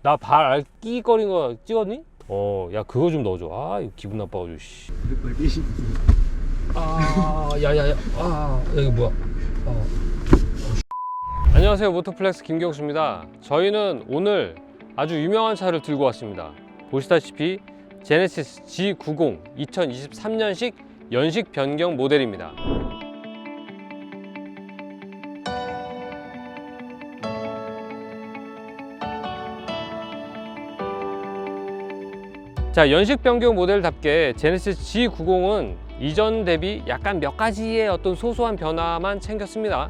나 발 알끼거린 거 찍었니? 야 그거 좀 넣어줘. 아 이거 기분 나빠가지고 씨. 야야야. 여기 뭐야? 안녕하세요, 모토플렉스 김경수입니다. 저희는 오늘 아주 유명한 차를 들고 왔습니다. 보시다시피 제네시스 G90 2023년식 연식 변경 모델입니다. 자, 연식 변경 모델답게 제네시스 G90은 이전 대비 약간 몇 가지의 어떤 소소한 변화만 챙겼습니다.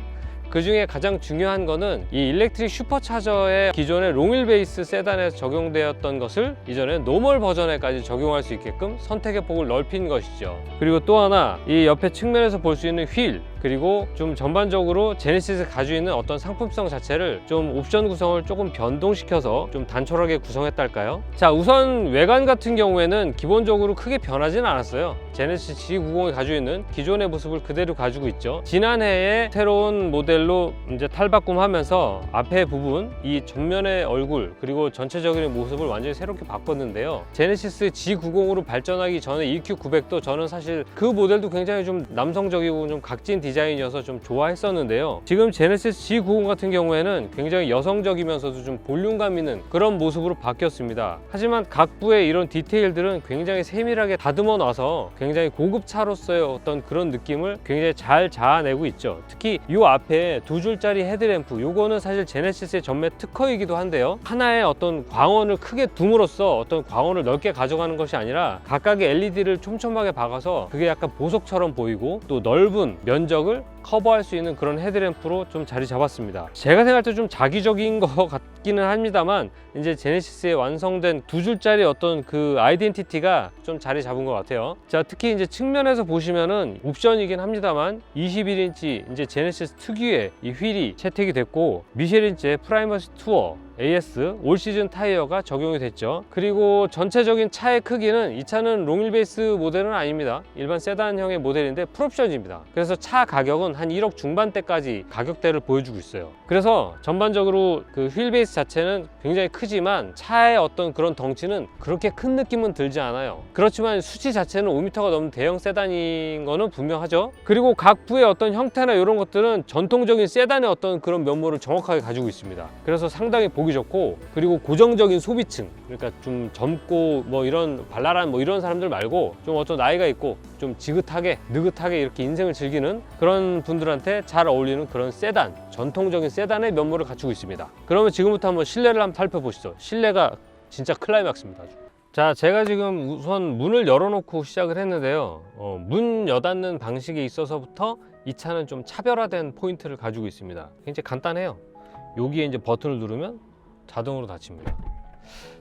그 중에 가장 중요한 거는 이 일렉트릭 슈퍼차저의 기존의 롱휠 베이스 세단에서 적용되었던 것을 이전에 노멀 버전에까지 적용할 수 있게끔 선택의 폭을 넓힌 것이죠. 그리고 또 하나, 이 옆에 측면에서 볼 수 있는 휠, 그리고 좀 전반적으로 제네시스가 가지고 있는 어떤 상품성 자체를 좀 옵션 구성을 조금 변동시켜서 좀 단촐하게 구성했달까요? 자, 우선 외관 같은 경우에는 기본적으로 크게 변하지는 않았어요. 제네시스 G90이 가지고 있는 기존의 모습을 그대로 가지고 있죠. 지난해에 새로운 모델로 이제 탈바꿈하면서 앞에 부분, 이 전면의 얼굴, 그리고 전체적인 모습을 완전히 새롭게 바꿨는데요. 제네시스 G90으로 발전하기 전에 EQ900도 저는 사실 그 모델도 굉장히 좀 남성적이고 좀 각진 디자인이어서 좀 좋아했었는데요. 지금 제네시스 G90 같은 경우에는 굉장히 여성적이면서도 좀 볼륨감 있는 그런 모습으로 바뀌었습니다. 하지만 각부의 이런 디테일들은 굉장히 세밀하게 다듬어 놔서 굉장히 고급차로서의 어떤 그런 느낌을 굉장히 잘 자아내고 있죠. 특히 이 앞에 두 줄짜리 헤드램프, 요거는 사실 제네시스의 전매 특허이기도 한데요. 하나의 어떤 광원을 크게 둠으로써 어떤 광원을 넓게 가져가는 것이 아니라 각각의 LED를 촘촘하게 박아서 그게 약간 보석처럼 보이고 또 넓은 면적을 커버할 수 있는 그런 헤드램프로 좀 자리 잡았습니다. 제가 생각할 때 좀 자기적인 것 같기는 합니다만 이제 제네시스의 완성된 두 줄짜리 어떤 그 아이덴티티가 좀 자리 잡은 것 같아요. 자, 특히 이제 측면에서 보시면은 옵션이긴 합니다만 21인치 이제 제네시스 특유의 이 휠이 채택이 됐고, 미쉐린제 프라이머시 투어 AS 올 시즌 타이어가 적용이 됐죠. 그리고 전체적인 차의 크기는 이 차는 롱휠 베이스 모델은 아닙니다. 일반 세단형의 모델인데 풀옵션입니다. 그래서 차 가격은 한 1억 중반대까지 가격대를 보여주고 있어요. 그래서 전반적으로 그 휠 베이스 자체는 굉장히 크지만 차의 어떤 그런 덩치는 그렇게 큰 느낌은 들지 않아요. 그렇지만 수치 자체는 5m가 넘는 대형 세단인 거는 분명하죠. 그리고 각 부의 어떤 형태나 이런 것들은 전통적인 세단의 어떤 그런 면모를 정확하게 가지고 있습니다. 그래서 상당히 보기 좋고, 그리고 고정적인 소비층, 그러니까 좀 젊고 뭐 이런 발랄한 뭐 이런 사람들 말고 좀 어떤 나이가 있고 좀 지긋하게 느긋하게 이렇게 인생을 즐기는 그런 분들한테 잘 어울리는 그런 세단, 전통적인 세단의 면모를 갖추고 있습니다. 그러면 지금부터 한번 실내를 한번 살펴보시죠. 실내가 진짜 클라이막스입니다. 아주. 자, 제가 지금 우선 문을 열어놓고 시작을 했는데요. 문 여닫는 방식에 있어서부터 이 차는 좀 차별화된 포인트를 가지고 있습니다. 굉장히 간단해요. 여기에 이제 버튼을 누르면 자동으로 닫힙니다.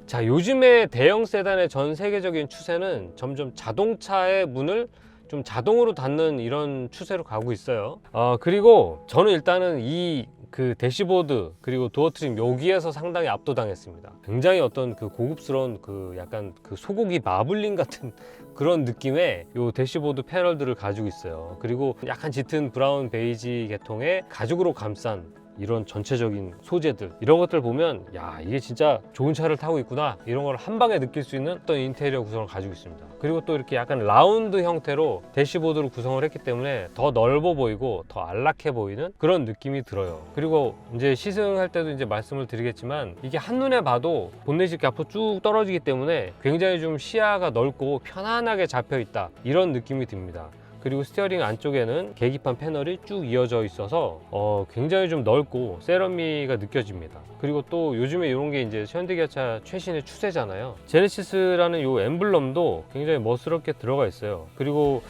자, 요즘에 대형 세단의 전 세계적인 추세는 점점 자동차의 문을 좀 자동으로 닫는 이런 추세로 가고 있어요. 그리고 저는 일단은 이 그 대시보드 그리고 도어 트림 여기에서 상당히 압도당했습니다. 굉장히 어떤 그 고급스러운 그 약간 그 소고기 마블링 같은 그런 느낌의 요 대시보드 패널들을 가지고 있어요. 그리고 약간 짙은 브라운 베이지 계통의 가죽으로 감싼 이런 전체적인 소재들, 이런 것들 보면 야, 이게 진짜 좋은 차를 타고 있구나, 이런 걸 한 방에 느낄 수 있는 어떤 인테리어 구성을 가지고 있습니다. 그리고 또 이렇게 약간 라운드 형태로 대시보드를 구성을 했기 때문에 더 넓어 보이고 더 안락해 보이는 그런 느낌이 들어요. 그리고 이제 시승할 때도 이제 말씀을 드리겠지만 이게 한눈에 봐도 본넷이 이렇게 앞으로 쭉 떨어지기 때문에 굉장히 좀 시야가 넓고 편안하게 잡혀 있다, 이런 느낌이 듭니다. 그리고 스티어링 안쪽에는 계기판 패널이 쭉 이어져 있어서 굉장히 좀 넓고 세련미가 느껴집니다. 그리고 또 요즘에 이런 게 이제 현대기아차 최신의 추세잖아요. 제네시스라는 이 엠블럼도 굉장히 멋스럽게 들어가 있어요. 그리고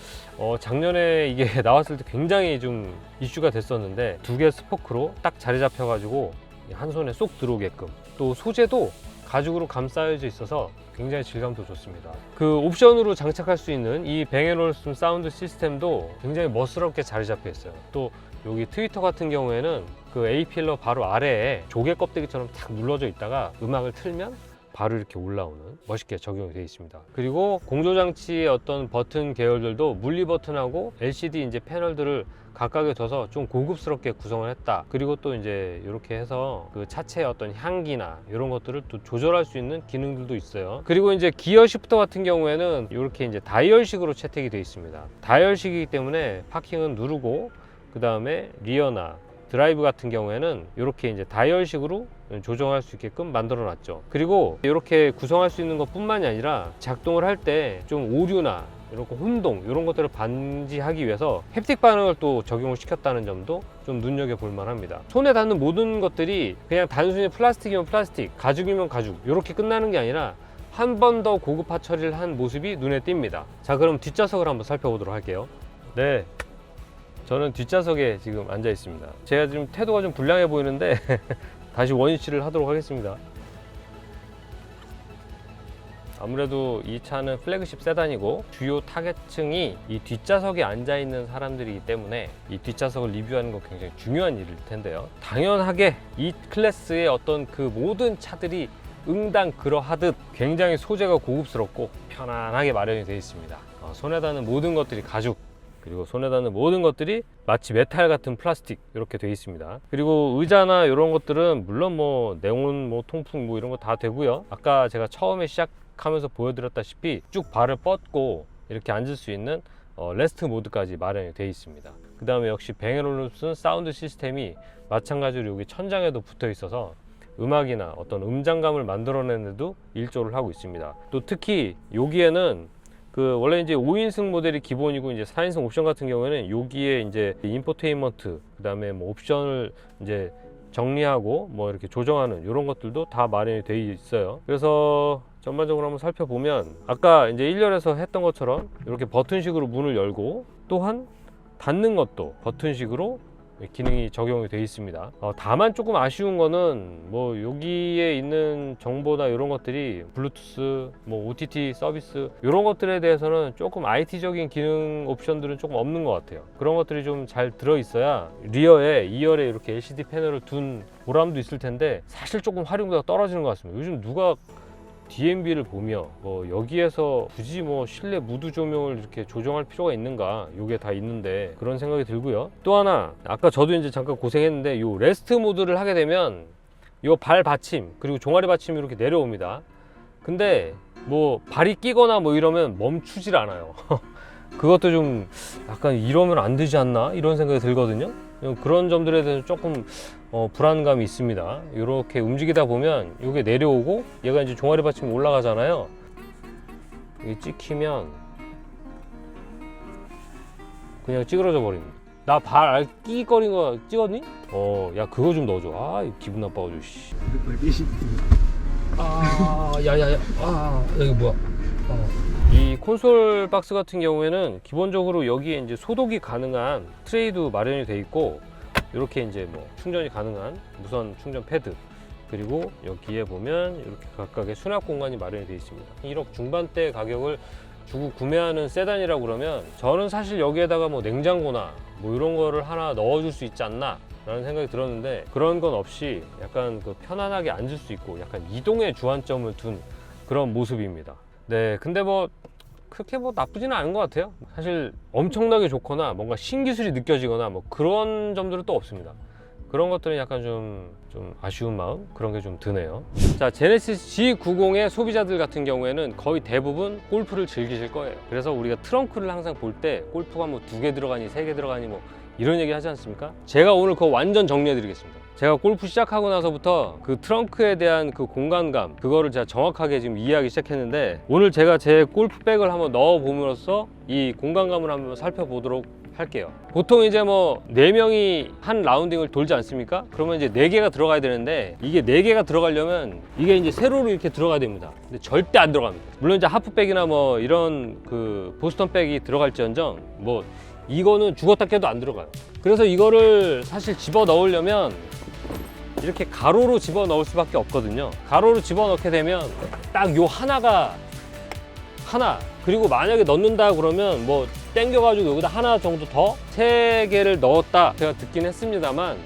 작년에 이게 나왔을 때 굉장히 좀 이슈가 됐었는데 두 개 스포크로 딱 자리 잡혀 가지고 한 손에 쏙 들어오게끔, 또 소재도 가죽으로 감싸여져 있어서 굉장히 질감도 좋습니다. 그 옵션으로 장착할 수 있는 이 뱅앤올슨 사운드 시스템도 굉장히 멋스럽게 자리 잡혀 있어요. 또 여기 트위터 같은 경우에는 그 A필러 바로 아래에 조개 껍데기처럼 탁 눌러져 있다가 음악을 틀면 바로 이렇게 올라오는 멋있게 적용이 되어 있습니다. 그리고 공조장치의 어떤 버튼 계열들도 물리 버튼하고 LCD 이제 패널들을 각각에 둬서 좀 고급스럽게 구성을 했다. 그리고 또 이제 이렇게 해서 그 차체의 어떤 향기나 이런 것들을 또 조절할 수 있는 기능들도 있어요. 그리고 이제 기어 시프터 같은 경우에는 이렇게 이제 다이얼식으로 채택이 되어 있습니다. 다이얼식이기 때문에 파킹은 누르고 그 다음에 리어나 드라이브 같은 경우에는 이렇게 이제 다이얼식으로 조정할 수 있게끔 만들어 놨죠. 그리고 이렇게 구성할 수 있는 것 뿐만이 아니라 작동을 할 때 좀 오류나 이렇게 혼동 이런 것들을 방지하기 위해서 햅틱 반응을 또 적용을 시켰다는 점도 좀 눈여겨볼 만합니다. 손에 닿는 모든 것들이 그냥 단순히 플라스틱이면 플라스틱, 가죽이면 가죽 이렇게 끝나는 게 아니라 한 번 더 고급화 처리를 한 모습이 눈에 띕니다. 자, 그럼 뒷좌석을 한번 살펴보도록 할게요. 네, 저는 뒷좌석에 지금 앉아 있습니다. 제가 지금 태도가 좀 불량해 보이는데 다시 원위치를 하도록 하겠습니다. 아무래도 이 차는 플래그십 세단이고 주요 타겟층이 이 뒷좌석에 앉아 있는 사람들이기 때문에 이 뒷좌석을 리뷰하는 건 굉장히 중요한 일일 텐데요. 당연하게 이 클래스의 어떤 그 모든 차들이 응당 그러하듯 굉장히 소재가 고급스럽고 편안하게 마련이 되어 있습니다. 손에 닿는 모든 것들이 가죽, 그리고 손에 닿는 모든 것들이 마치 메탈 같은 플라스틱 이렇게 되어 있습니다. 그리고 의자나 이런 것들은 물론 뭐 네온 뭐 통풍 뭐 이런 거 다 되고요. 아까 제가 처음에 시작하면서 보여드렸다시피 쭉 발을 뻗고 이렇게 앉을 수 있는 레스트 모드까지 마련이 되어 있습니다. 그 다음에 역시 뱅앤올룹슨 사운드 시스템이 마찬가지로 여기 천장에도 붙어 있어서 음악이나 어떤 음장감을 만들어내는 데도 일조를 하고 있습니다. 또 특히 여기에는 그 원래 이제 5인승 모델이 기본이고 이제 4인승 옵션 같은 경우에는 여기에 이제 인포테인먼트 그다음에 뭐 옵션을 이제 정리하고 뭐 이렇게 조정하는 이런 것들도 다 마련이 되어 있어요. 그래서 전반적으로 한번 살펴보면 아까 이제 1열에서 했던 것처럼 이렇게 버튼식으로 문을 열고 또한 닫는 것도 버튼식으로 기능이 적용이 되어 있습니다. 다만 조금 아쉬운 거는 뭐 여기에 있는 정보나 이런 것들이 블루투스, 뭐 OTT 서비스 이런 것들에 대해서는 조금 IT적인 기능 옵션들은 조금 없는 것 같아요. 그런 것들이 좀 잘 들어 있어야 리어에 2열에 이렇게 LCD 패널을 둔 보람도 있을 텐데 사실 조금 활용도가 떨어지는 것 같습니다. 요즘 누가 DMB를 보며 뭐 여기에서 굳이 뭐 실내 무드 조명을 이렇게 조정할 필요가 있는가, 요게 다 있는데 그런 생각이 들고요. 또 하나 아까 저도 이제 잠깐 고생했는데 요 레스트 모드를 하게 되면 요 발 받침 그리고 종아리 받침이 이렇게 내려옵니다. 근데 뭐 발이 끼거나 뭐 이러면 멈추질 않아요. 그것도 좀 약간 이러면 안 되지 않나 이런 생각이 들거든요. 그런 점들에 대해서 조금 불안감이 있습니다. 이렇게 움직이다 보면 이게 내려오고 얘가 이제 종아리 받침이 올라가잖아요. 이게 찍히면 그냥 찌그러져 버립니다. 나 발 끼거린 거 찍었니? 야 그거 좀 넣어줘. 아 기분 나빠가지고 씨. 야야야. 여기 뭐야? 이 콘솔 박스 같은 경우에는 기본적으로 여기에 이제 소독이 가능한 트레이도 마련이 되어 있고 이렇게 이제 뭐 충전이 가능한 무선 충전 패드 그리고 여기에 보면 이렇게 각각의 수납 공간이 마련이 되어 있습니다. 1억 중반대 가격을 주고 구매하는 세단이라고 그러면 저는 사실 여기에다가 뭐 냉장고나 뭐 이런 거를 하나 넣어줄 수 있지 않나 라는 생각이 들었는데 그런 건 없이 약간 그 편안하게 앉을 수 있고 약간 이동의 주안점을 둔 그런 모습입니다. 네, 근데 뭐 그렇게 뭐 나쁘지는 않은 것 같아요. 사실 엄청나게 좋거나 뭔가 신기술이 느껴지거나 뭐 그런 점들은 또 없습니다. 그런 것들은 약간 좀 아쉬운 마음 그런 게 좀 드네요. 자, 제네시스 G90의 소비자들 같은 경우에는 거의 대부분 골프를 즐기실 거예요. 그래서 우리가 트렁크를 항상 볼 때 골프가 뭐 2개 들어가니 3개 들어가니 뭐 이런 얘기 하지 않습니까? 제가 오늘 그거 완전 정리해 드리겠습니다. 제가 골프 시작하고 나서부터 그 트렁크에 대한 그 공간감 그거를 제가 정확하게 지금 이해하기 시작했는데 오늘 제가 제 골프백을 한번 넣어 봄으로써 이 공간감을 한번 살펴보도록 할게요. 보통 이제 뭐 4명이 한 라운딩을 돌지 않습니까? 그러면 이제 4개가 들어가야 되는데 이게 4개가 들어가려면 이게 이제 세로로 이렇게 들어가야 됩니다. 근데 절대 안 들어갑니다. 물론 이제 하프백이나 뭐 이런 그 보스턴백이 들어갈지언정 뭐 이거는 죽었다 깨도 안 들어가요. 그래서 이거를 사실 집어 넣으려면 이렇게 가로로 집어 넣을 수밖에 없거든요. 가로로 집어 넣게 되면 딱 요 하나 그리고 만약에 넣는다 그러면 뭐 땡겨가지고 여기다 하나 정도 더 3개를 넣었다 제가 듣긴 했습니다만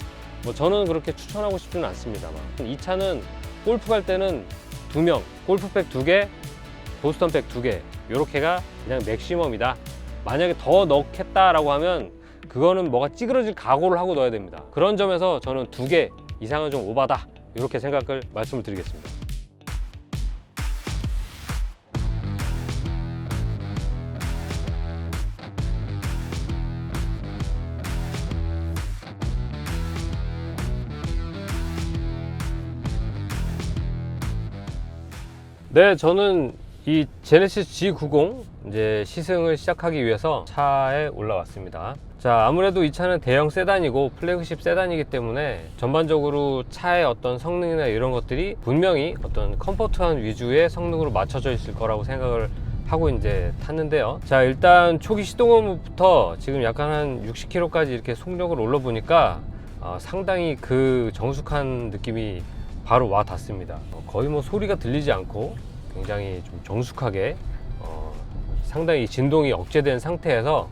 뭐 저는 그렇게 추천하고 싶지는 않습니다만 이 차는 골프 갈 때는 2명, 골프백 2개, 보스턴백 2개 요렇게가 그냥 맥시멈이다. 만약에 더 넣겠다라고 하면 그거는 뭐가 찌그러질 각오를 하고 넣어야 됩니다. 그런 점에서 저는 2개 이상은 좀 오바다 이렇게 생각을 말씀을 드리겠습니다. 네, 저는 이 제네시스 G90 이제 시승을 시작하기 위해서 차에 올라왔습니다. 자, 아무래도 이 차는 대형 세단이고 플래그십 세단이기 때문에 전반적으로 차의 어떤 성능이나 이런 것들이 분명히 어떤 컴포트한 위주의 성능으로 맞춰져 있을 거라고 생각을 하고 이제 탔는데요. 자, 일단 초기 시동부터 지금 약간 한 60km까지 이렇게 속력을 올려 보니까 상당히 그 정숙한 느낌이 바로 와 닿습니다. 거의 뭐 소리가 들리지 않고 굉장히 좀 정숙하게 상당히 진동이 억제된 상태에서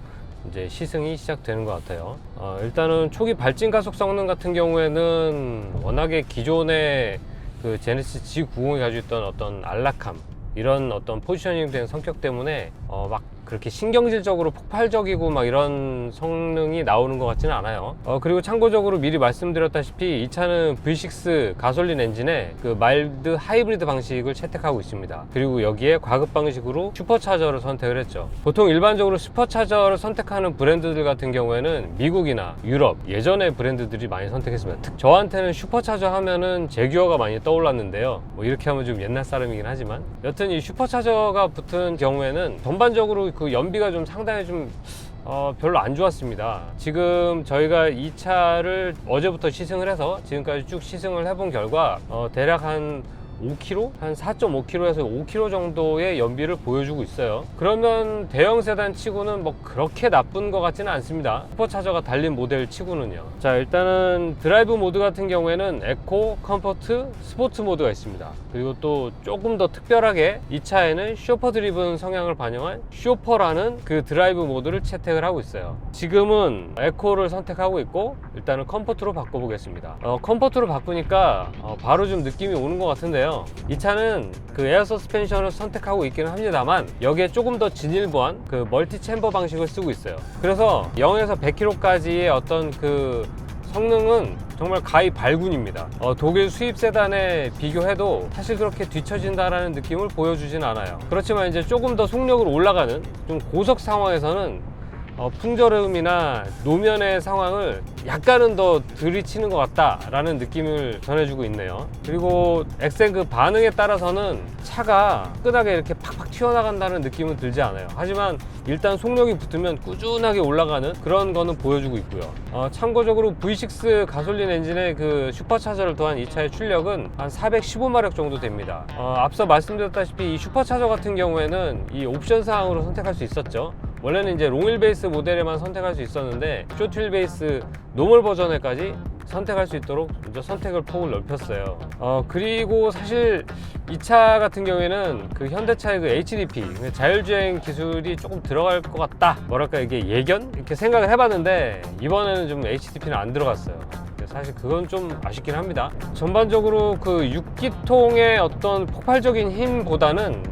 이제 시승이 시작되는 것 같아요. 일단은 초기 발진 가속 성능 같은 경우에는 워낙에 기존의 그 제네시스 G90이 가지고 있던 어떤 안락함, 이런 어떤 포지셔닝 된 성격 때문에 막 그렇게 신경질적으로 폭발적이고 막 이런 성능이 나오는 것 같지는 않아요. 그리고 참고적으로 미리 말씀드렸다시피 이 차는 V6 가솔린 엔진에 그 마일드 하이브리드 방식을 채택하고 있습니다. 그리고 여기에 과급 방식으로 슈퍼차저를 선택을 했죠. 보통 일반적으로 슈퍼차저를 선택하는 브랜드들 같은 경우에는 미국이나 유럽 예전의 브랜드들이 많이 선택했습니다. 저한테는 슈퍼차저 하면은 제규어가 많이 떠올랐는데요. 뭐 이렇게 하면 좀 옛날 사람이긴 하지만 여튼 이 슈퍼차저가 붙은 경우에는 전반적으로 그 연비가 좀 상당히 좀 별로 안 좋았습니다. 지금 저희가 이 차를 어제부터 시승을 해서 지금까지 쭉 시승을 해본 결과 대략 한 5km? 한 4.5km에서 5km 정도의 연비를 보여주고 있어요. 그러면 대형 세단 치고는 뭐 그렇게 나쁜 것 같지는 않습니다. 슈퍼차저가 달린 모델 치고는요. 자, 일단은 드라이브 모드 같은 경우에는 에코, 컴포트, 스포츠 모드가 있습니다. 그리고 또 조금 더 특별하게 이 차에는 쇼퍼 드리븐 성향을 반영한 쇼퍼라는 그 드라이브 모드를 채택을 하고 있어요. 지금은 에코를 선택하고 있고 일단은 컴포트로 바꿔보겠습니다. 컴포트로 바꾸니까 바로 좀 느낌이 오는 것 같은데요. 이 차는 그 에어 서스펜션을 선택하고 있기는 합니다만 여기에 조금 더 진일보한 그 멀티 챔버 방식을 쓰고 있어요. 그래서 0에서 100km까지의 어떤 그 성능은 정말 가히 발군입니다. 독일 수입 세단에 비교해도 사실 그렇게 뒤처진다라는 느낌을 보여주진 않아요. 그렇지만 이제 조금 더 속력을 올라가는 좀 고속 상황에서는 풍절음이나 노면의 상황을 약간은 더 들이치는 것 같다라는 느낌을 전해주고 있네요. 그리고 엑셀 그 반응에 따라서는 차가 끈하게 이렇게 팍팍 튀어나간다는 느낌은 들지 않아요. 하지만 일단 속력이 붙으면 꾸준하게 올라가는 그런 거는 보여주고 있고요. 참고적으로 V6 가솔린 엔진의 그 슈퍼차저를 더한 이 차의 출력은 한 415마력 정도 됩니다. 앞서 말씀드렸다시피 이 슈퍼차저 같은 경우에는 이 옵션 사항으로 선택할 수 있었죠. 원래는 이제 롱휠 베이스 모델에만 선택할 수 있었는데 숏휠 베이스 노멀 버전에까지 선택할 수 있도록 이제 선택을 폭을 넓혔어요. 그리고 사실 이 차 같은 경우에는 그 현대차의 그 HDP 자율주행 기술이 조금 들어갈 것 같다, 뭐랄까 이게 예견? 이렇게 생각을 해봤는데 이번에는 좀 HDP는 안 들어갔어요. 사실 그건 좀 아쉽긴 합니다. 전반적으로 그 6기통의 어떤 폭발적인 힘보다는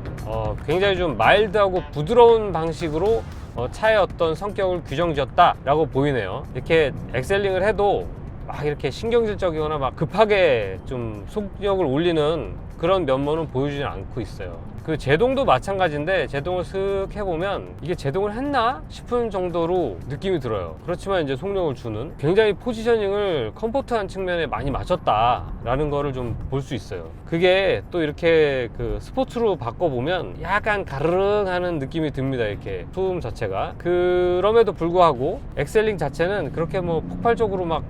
굉장히 좀 마일드하고 부드러운 방식으로 차의 어떤 성격을 규정지었다 라고 보이네요. 이렇게 엑셀링을 해도 막 이렇게 신경질적이거나 막 급하게 좀 속력을 올리는 그런 면모는 보여주지 않고 있어요. 그 제동도 마찬가지인데 제동을 슥 해보면 이게 제동을 했나 싶은 정도로 느낌이 들어요. 그렇지만 이제 속력을 주는 굉장히 포지셔닝을 컴포트한 측면에 많이 맞췄다라는 거를 좀 볼 수 있어요. 그게 또 이렇게 그 스포츠로 바꿔보면 약간 가르릉 하는 느낌이 듭니다. 이렇게 소음 자체가. 그럼에도 불구하고 엑셀링 자체는 그렇게 뭐 폭발적으로 막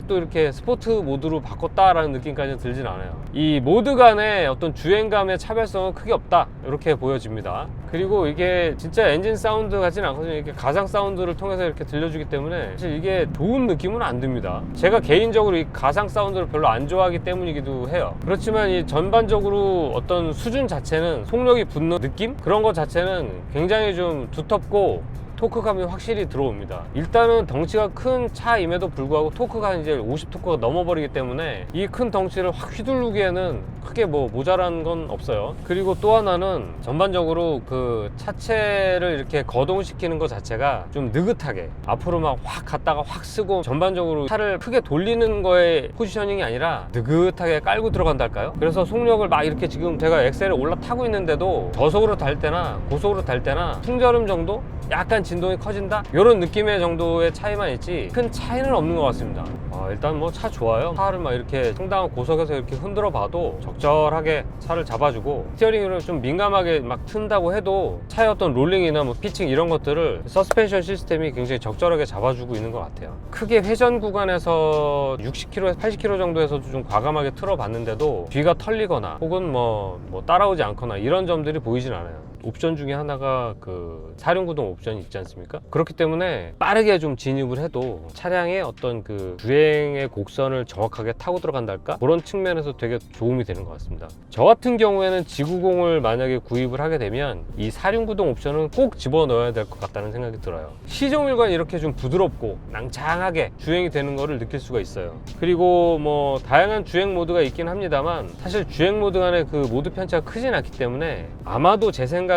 또 이렇게 스포츠 모드로 바꿨다라는 느낌까지는 들진 않아요. 이 모드 간의 어떤 주행감의 차별성은 크게 없다 이렇게 보여집니다. 그리고 이게 진짜 엔진 사운드 같지는 않거든요. 이렇게 가상 사운드를 통해서 이렇게 들려주기 때문에 사실 이게 좋은 느낌은 안 듭니다. 제가 개인적으로 이 가상 사운드를 별로 안 좋아하기 때문이기도 해요. 그렇지만 이 전반적으로 어떤 수준 자체는 속력이 붙는 느낌? 그런 것 자체는 굉장히 좀 두텁고 토크감이 확실히 들어옵니다. 일단은 덩치가 큰 차임에도 불구하고 토크가 이제 50 토크가 넘어버리기 때문에 이 큰 덩치를 확 휘두르기에는 크게 뭐 모자란 건 없어요. 그리고 또 하나는 전반적으로 그 차체를 이렇게 거동시키는 것 자체가 좀 느긋하게 앞으로 막 확 갔다가 확 쓰고 전반적으로 차를 크게 돌리는 거에 포지셔닝이 아니라 느긋하게 깔고 들어간다 할까요? 그래서 속력을 막 이렇게 지금 제가 엑셀에 올라타고 있는데도 저속으로 달 때나 고속으로 달 때나 풍절음 정도? 약간 진동이 커진다? 이런 느낌의 정도의 차이만 있지 큰 차이는 없는 것 같습니다. 일단 뭐 차 좋아요. 차를 막 이렇게 상당한 고속에서 이렇게 흔들어 봐도 적절하게 차를 잡아주고, 스티어링을 좀 민감하게 막 튼다고 해도 차의 어떤 롤링이나 뭐 피칭 이런 것들을 서스펜션 시스템이 굉장히 적절하게 잡아주고 있는 것 같아요. 크게 회전 구간에서 60km에서 80km 정도에서도 좀 과감하게 틀어봤는데도 뒤가 털리거나 혹은 뭐 따라오지 않거나 이런 점들이 보이진 않아요. 옵션 중에 하나가 그 사륜구동 옵션이 있지 않습니까? 그렇기 때문에 빠르게 좀 진입을 해도 차량의 어떤 그 주행의 곡선을 정확하게 타고 들어간달까? 그런 측면에서 되게 도움이 되는 것 같습니다. 저 같은 경우에는 G90을 만약에 구입을 하게 되면 이 사륜구동 옵션은 꼭 집어넣어야 될 것 같다는 생각이 들어요. 시종일관 이렇게 좀 부드럽고 낭창하게 주행이 되는 거를 느낄 수가 있어요. 그리고 뭐 다양한 주행 모드가 있긴 합니다만 사실 주행 모드 간의 그 모드 편차가 크진 않기 때문에 아마도 제 생각에는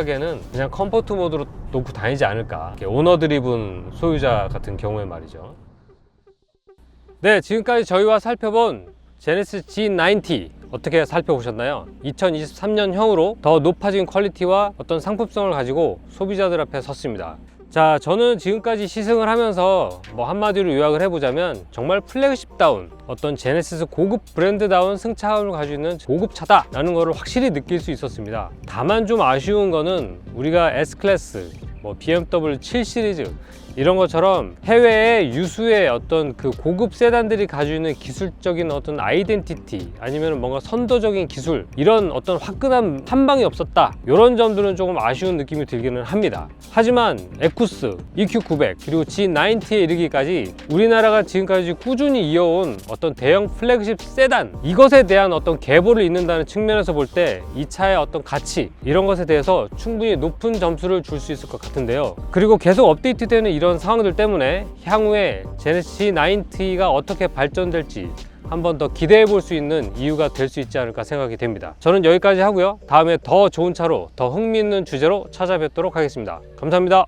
그냥 컴포트 모드로 놓고 다니지 않을까. 오너 드리븐 소유자 같은 경우에 말이죠. 네, 지금까지 저희와 살펴본 제네시스 G90 어떻게 살펴보셨나요? 2023년형으로 더 높아진 퀄리티와 어떤 상품성을 가지고 소비자들 앞에 섰습니다. 자, 저는 지금까지 시승을 하면서 뭐 한마디로 요약을 해보자면 정말 플래그십다운 어떤 제네시스 고급 브랜드다운 승차감을 가지고 있는 고급차다 라는 거를 확실히 느낄 수 있었습니다. 다만 좀 아쉬운 거는 우리가 S클래스, 뭐 BMW 7 시리즈 이런 것처럼 해외의 유수의 어떤 그 고급 세단들이 가지고 있는 기술적인 어떤 아이덴티티 아니면 뭔가 선도적인 기술, 이런 어떤 화끈한 한방이 없었다, 이런 점들은 조금 아쉬운 느낌이 들기는 합니다. 하지만 에쿠스, EQ900 그리고 G90에 이르기까지 우리나라가 지금까지 꾸준히 이어온 어떤 대형 플래그십 세단, 이것에 대한 어떤 계보를 잇는다는 측면에서 볼 때 이 차의 어떤 가치, 이런 것에 대해서 충분히 높은 점수를 줄 수 있을 것 같은데요. 그리고 계속 업데이트되는 이런 상황들 때문에 향후에 제네시스 G90가 어떻게 발전될지 한번 더 기대해 볼 수 있는 이유가 될 수 있지 않을까 생각이 됩니다. 저는 여기까지 하고요. 다음에 더 좋은 차로 더 흥미있는 주제로 찾아뵙도록 하겠습니다. 감사합니다.